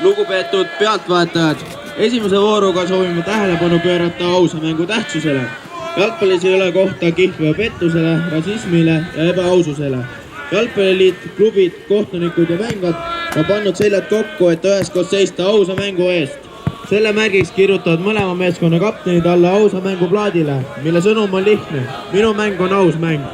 lugupeetud pealtvaatajad, esimese vooruga soovime tähelepanu pöörata ausa mängu tähtsusele. Jalgpallis ei ole kohta kihvele pettusele, rassismile ja ebaaususele. Jalgpalliliit, klubid, kohtunikud ja mängijad on pannud seljad kokku, et üheskoos seista ausa mängu eest. Selle märgiks kirjutavad mõlema meeskonna kaptenid alla ausa mängu plaadile, mille sõnum on lihtne. Minu mäng on aus mäng.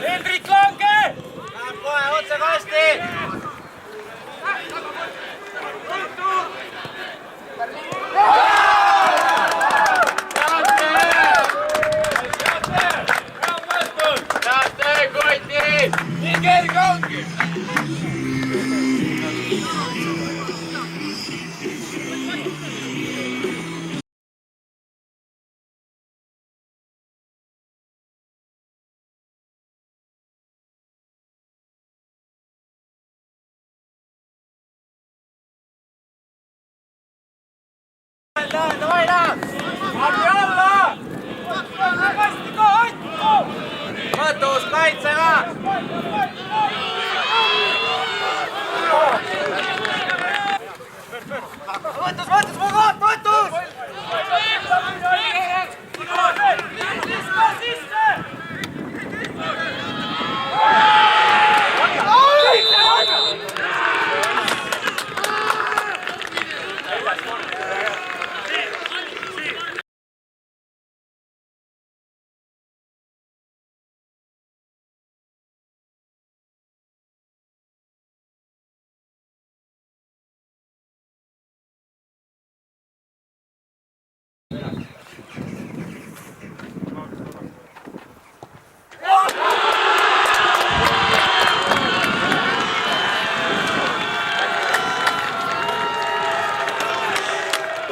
Hendrik Lange! Läheb kohe otse kasti! Teate, Koti! Nii kerge ongi! Давай, да! Объемно! Matus, kaitsega! Võtus!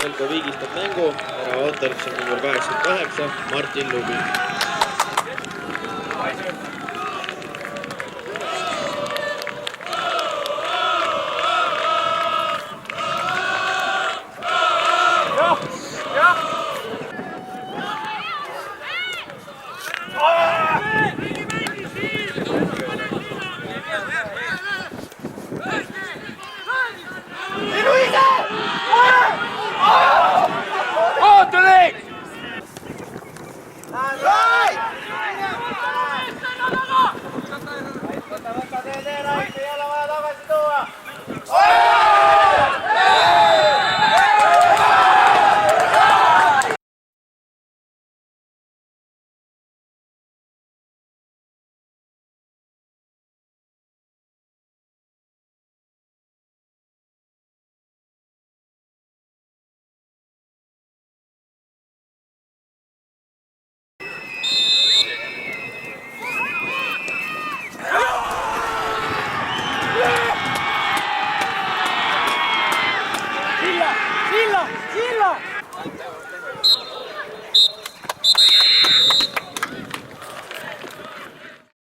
Velko viigistab mängu, ära autoriks on number 88, Martin Lubi.